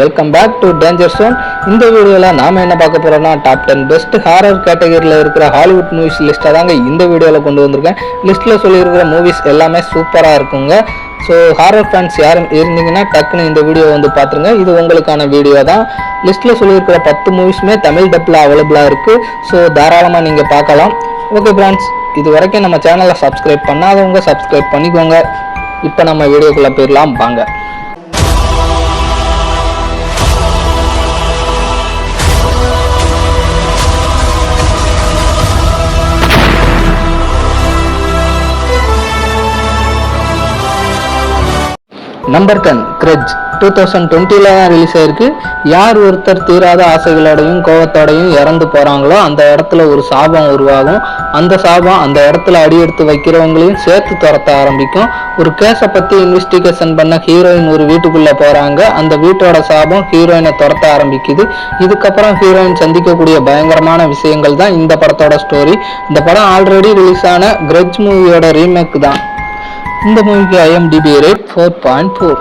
Welcome back to danger zone. இந்த வீடியோவில் நாம் என்ன பார்க்க போகிறோம்னா டாப் 10 பெஸ்ட் ஹாரர் கேட்டகரியில் இருக்கிற ஹாலிவுட் மூவிஸ் லிஸ்ட்டை தாங்க இந்த வீடியோவில் கொண்டு வந்திருக்கேன். லிஸ்ட்டில் சொல்லியிருக்கிற மூவிஸ் எல்லாமே சூப்பராக இருக்குங்க. ஸோ ஹாரர் ஃபேன்ஸ் யாரும் இருந்தீங்கன்னா டக்குன்னு இந்த வீடியோ வந்து பார்த்துருங்க. இது உங்களுக்கான வீடியோ தான். லிஸ்ட்டில் சொல்லியிருக்கிற 10 மூவிஸுமே தமிழ் டப்பில் அவைலபிளாக இருக்குது. ஸோ தாராளமாக நீங்கள் பார்க்கலாம். ஓகே ஃப்ரெண்ட்ஸ், இது வரைக்கும் நம்ம சேனலை சப்ஸ்கிரைப் பண்ணாதவங்க சப்ஸ்கிரைப் பண்ணிக்கோங்க. இப்போ நம்ம வீடியோக்குள்ளே போயிடலாம் வாங்க. நம்பர் 10 கிரட்ஜ் 2020 தான் ரிலீஸ் ஆயிருக்கு. யார் ஒருத்தர் தீராத ஆசைகளோடையும் கோவத்தோடையும் இறந்து போறாங்களோ அந்த இடத்துல ஒரு சாபம் உருவாகும். அந்த சாபம் அந்த இடத்துல அடியெடுத்து வைக்கிறவங்களையும் சேர்த்து துரத்த ஆரம்பிக்கும். ஒரு கேஸை பத்தி இன்வெஸ்டிகேஷன் பண்ண ஹீரோயின் ஒரு வீட்டுக்குள்ள போறாங்க. அந்த வீட்டோட சாபம் ஹீரோயினை துரத்த ஆரம்பிக்குது. இதுக்கப்புறம் ஹீரோயின் சந்திக்கக்கூடிய பயங்கரமான விஷயங்கள் தான் இந்த படத்தோட ஸ்டோரி. இந்த படம் ஆல்ரெடி ரிலீஸ் ஆன கிரட்ஜ் மூவியோட ரீமேக் தான். இந்த மூவிக்கு IMDb rate 4.4.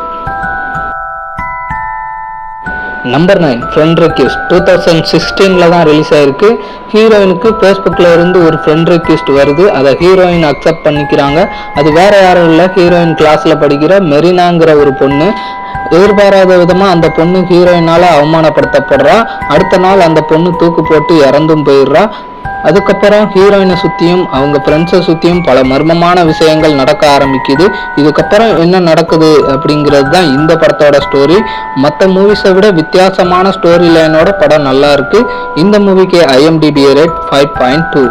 Number 9 friend request 2016 தான் ரிலீஸ் ஆயிருக்கு. ஹீரோயினுக்கு ஃபேஸ்புக்கில் இருந்து ஒரு ஃப்ரெண்ட் ரெக்வெஸ்ட் வருது. அதை ஹீரோயின் அக்செப்ட் பண்ணிக்கிறாங்க. அது வேற யாரும் இல்லை, ஹீரோயின் கிளாஸில் படிக்கிற மெரினாங்கிற ஒரு பொண்ணு. எதிர்பாராத விதமாக அந்த பொண்ணு ஹீரோயினால் அவமானப்படுத்தப்படுறா. அடுத்த நாள் அந்த பொண்ணு தூக்கு போட்டு இறந்தும் போயிடுறா. அதுக்கப்புறம் ஹீரோயினை சுற்றியும் அவங்க ஃப்ரெண்ட்ஸை சுற்றியும் பல மர்மமான விஷயங்கள் நடக்க ஆரம்பிக்குது. இதுக்கப்புறம் என்ன நடக்குது அப்படிங்கிறது தான் இந்த படத்தோட ஸ்டோரி. மற்ற மூவிஸை விட வித்தியாசமான ஸ்டோரி லைனோட படம் நல்லா இருக்கு. இந்த மூவிக்கு IMDb rate 5.2.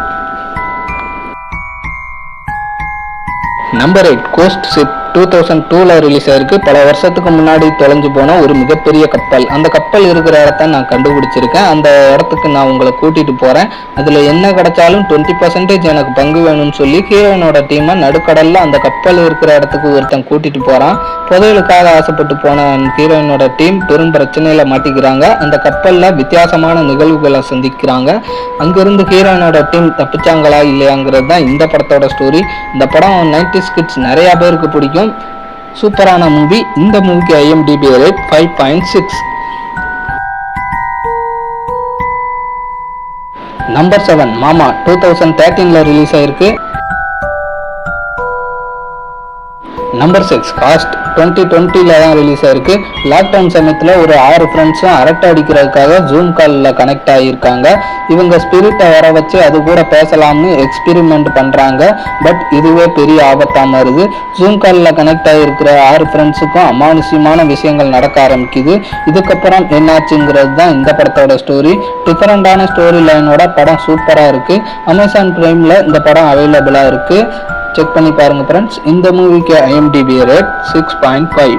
Number 8 ghost ship 2002 release ஆயிருக்கு. பல வருஷத்துக்கு முன்னாடி தொலைஞ்சு போன ஒரு மிகப்பெரிய கப்பல். அந்த கப்பல் இருக்கிற இடத்த நான் கண்டுபிடிச்சிருக்கேன். அந்த இடத்துக்கு நான் உங்களை கூட்டிட்டு போறேன். அதுல என்ன கிடைச்சாலும் 20% எனக்கு பங்கு வேணும்னு சொல்லி ஹீரோயினோட டீமை நடுக்கடல்ல அந்த கப்பல் இருக்கிற இடத்துக்கு ஒருத்தன் கூட்டிட்டு போறான். புதையலுக்காக ஆசைப்பட்டு போன ஹீரோயினோட டீம் பெரும் பிரச்சனையில மாட்டிக்கிறாங்க. அந்த கப்பல்ல வித்தியாசமான நிகழ்வுகளை சந்திக்கிறாங்க. அங்கிருந்து ஹீரோயினோட டீம் தப்பிச்சாங்களா இல்லையாங்கிறது தான் இந்த படத்தோட ஸ்டோரி. இந்த படம் 90s கிட்ஸ் நிறைய பேருக்கு பிடிக்கும். சூப்பரான மூவி. இந்த மூவிக்கு IMDb ரேட் 5.6. நம்பர் 7 மாமா 2013 ரிலீஸ் ஆயிருக்கு. நம்பர் 6 காஸ்ட் 2020 தான் ரிலீஸ் ஆயிருக்கு. லாக்டவுன் சமயத்தில் ஒரு 6 ஃப்ரெண்ட்ஸும் அரட்டை அடிக்கிறதுக்காக ஜூம் காலில் கனெக்ட் ஆகியிருக்காங்க. இவங்க ஸ்பிரிட்டை வர வச்சு அது கூட பேசலாம்னு எக்ஸ்பெரிமெண்ட் பண்ணுறாங்க. பட் இதுவே பெரிய ஆபத்தாக மாறுது. ஜூம் காலில் கனெக்ட் ஆகியிருக்கிற 6 ஃப்ரெண்ட்ஸுக்கும் அமானுஷ்யமான விஷயங்கள் நடக்க ஆரம்பிக்குது. இதுக்கப்புறம் என்னாச்சுங்கிறது தான் இந்த படத்தோட ஸ்டோரி. டிஃப்ரெண்டான ஸ்டோரி லைனோட படம் சூப்பராக இருக்குது. அமேசான் பிரைமில் இந்த படம் அவைலபிளாக இருக்குது. செக் பண்ணி பாருங்க ஃப்ரெண்ட்ஸ். இந்த மூவிக்கு IMDb ரேட் 6.5.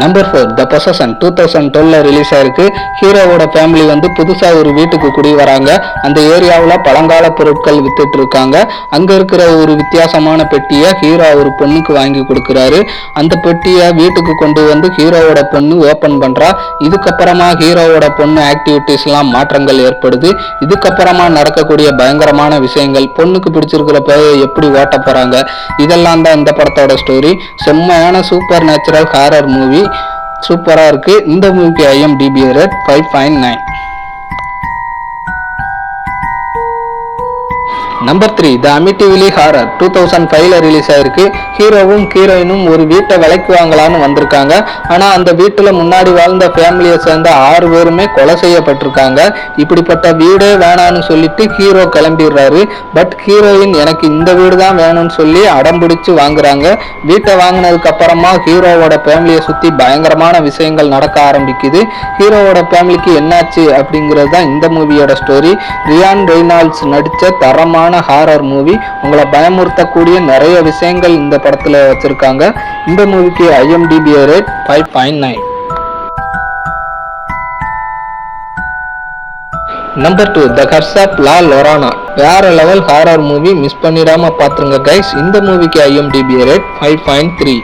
நம்பர் 4 த பொசஷன் 2012 ரிலீஸ் ஆயிருக்கு. ஹீரோவோட ஃபேமிலி வந்து புதுசாக ஒரு வீட்டுக்கு குடி வராங்க. அந்த ஏரியாவில் பழங்கால பொருட்கள் வித்துட்டு இருக்காங்க. அங்கே இருக்கிற ஒரு வித்தியாசமான பெட்டியை ஹீரோ ஒரு பொண்ணுக்கு வாங்கி கொடுக்குறாரு. அந்த பெட்டியை வீட்டுக்கு கொண்டு வந்து ஹீரோவோட பொண்ணு ஓப்பன் பண்ணுறா. இதுக்கப்புறமா ஹீரோவோட பொண்ணு ஆக்டிவிட்டீஸ்லாம் மாற்றங்கள் ஏற்படுது. இதுக்கப்புறமா நடக்கக்கூடிய பயங்கரமான விஷயங்கள், பொண்ணுக்கு பிடிச்சிருக்கிற பேயை எப்படி ஓட்ட போகிறாங்க, இதெல்லாம் தான் இந்த படத்தோட ஸ்டோரி. செம்மையான சூப்பர் நேச்சுரல் ஹாரர் மூவி. சூப்பரா இருக்கு. இந்த மூவிக்கு IMDb ரேட் 5.9. நம்பர் 3 த அமிட்டிவிலி ஹாரர் 2005 ரிலீஸ் ஆயிருக்கு. ஹீரோவும் ஹீரோயினும் ஒரு வீட்டை விலைக்கு வாங்கலான்னு வந்திருக்காங்க. ஆனால் அந்த வீட்டில் முன்னாடி வாழ்ந்த ஃபேமிலியை சேர்ந்த 6 பேருமே கொலை செய்யப்பட்டிருக்காங்க. இப்படிப்பட்ட வீடே வேணான்னு சொல்லிட்டு ஹீரோ கிளம்பிடுறாரு. பட் ஹீரோயின் எனக்கு இந்த வீடு தான் வேணும்னு சொல்லி அடம்பிடிச்சு வாங்குறாங்க. வீட்டை வாங்கினதுக்கு அப்புறமா ஹீரோவோட ஃபேமிலியை சுற்றி பயங்கரமான விஷயங்கள் நடக்க ஆரம்பிக்குது. ஹீரோவோட ஃபேமிலிக்கு என்னாச்சு அப்படிங்கிறது தான் இந்த மூவியோட ஸ்டோரி. ரியான் ரெய்னால்ட்ஸ் நடித்த தரமான ஹாரர் மூவி. உங்களை பயமுறுத்தக்கூடிய நிறைய விஷயங்கள் இந்த படத்துல வச்சிருக்காங்க. இந்த மூவிக்கு IMDb rate 5.9. Number 2 the curse of La Llorona வேற லெவல் ஹாரர் மூவி. மிஸ் பண்ணிடாம பாத்துருங்க கைஸ். இந்த மூவிக்கு IMDb rate 5.3.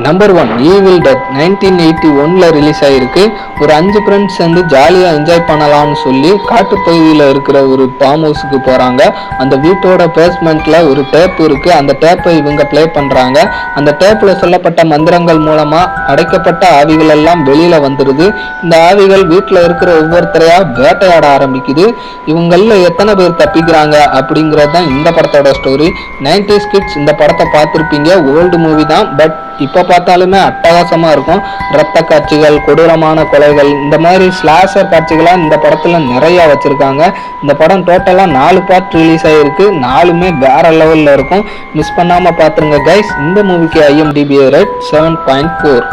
Number 1 Evil Dead 1981ல் ரிலீஸ் ஆகிருக்கு. ஒரு 5 ஃப்ரெண்ட்ஸ் வந்து ஜாலியாக என்ஜாய் பண்ணலாம்னு சொல்லி காட்டுப்பகுதியில் இருக்கிற ஒரு ஃபார்ம் ஹவுஸுக்கு போகிறாங்க. அந்த வீட்டோட பேஸ்மெண்ட்டில் ஒரு டேப் இருக்குது. அந்த டேப்பை இவங்க ப்ளே பண்ணுறாங்க. அந்த டேப்பில் சொல்லப்பட்ட மந்திரங்கள் மூலமாக அடைக்கப்பட்ட ஆவிகள் எல்லாம் வெளியில் வந்துடுது. இந்த ஆவிகள் வீட்டில் இருக்கிற ஒவ்வொருத்தரையாக வேட்டையாட ஆரம்பிக்குது. இவங்களில் எத்தனை பேர் தப்பிக்கிறாங்க அப்படிங்கிறது தான் இந்த படத்தோட ஸ்டோரி. 90s கிட்ஸ் இந்த படத்தை பார்த்துருப்பீங்க. ஓல்டு மூவி தான், பட் இப்போ பார்த்தாலுமே அட்டகாசமாக இருக்கும். ரத்த காட்சிகள், கொடூரமான கொலைகள், இந்த மாதிரி ஸ்லாஷர் காட்சிகளாக இந்த படத்தில் நிறையா வச்சுருக்காங்க. இந்த படம் டோட்டலாக 4 பார்ட் ரிலீஸ் ஆகிருக்கு. 4மே வேற லெவலில் இருக்கும். மிஸ் பண்ணாமல் பார்த்துருங்க கைஸ். இந்த மூவிக்கு IMDb ரேட் 7.4.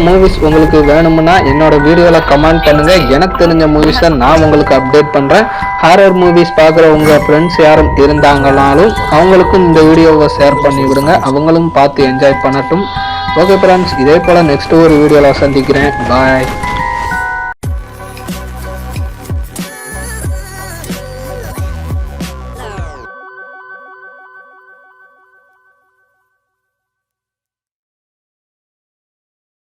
மூவிஸ் உங்களுக்கு வேணும்னா என்னோட வீடியோவில் கமெண்ட் பண்ணுங்க. எனக்கு தெரிஞ்ச மூவிஸை நான் உங்களுக்கு அப்டேட் பண்ணுறேன். ஹாரர் மூவிஸ் பார்க்குற உங்கள் ஃப்ரெண்ட்ஸ் யாரும் இருந்தாங்கனாலும் அவங்களுக்கும் இந்த வீடியோவை ஷேர் பண்ணி விடுங்க. அவங்களும் பார்த்து என்ஜாய் பண்ணட்டும். ஓகே ஃப்ரெண்ட்ஸ், இதே போல் நெக்ஸ்ட் ஒரு வீடியோவில் சந்திக்கிறேன். பாய்.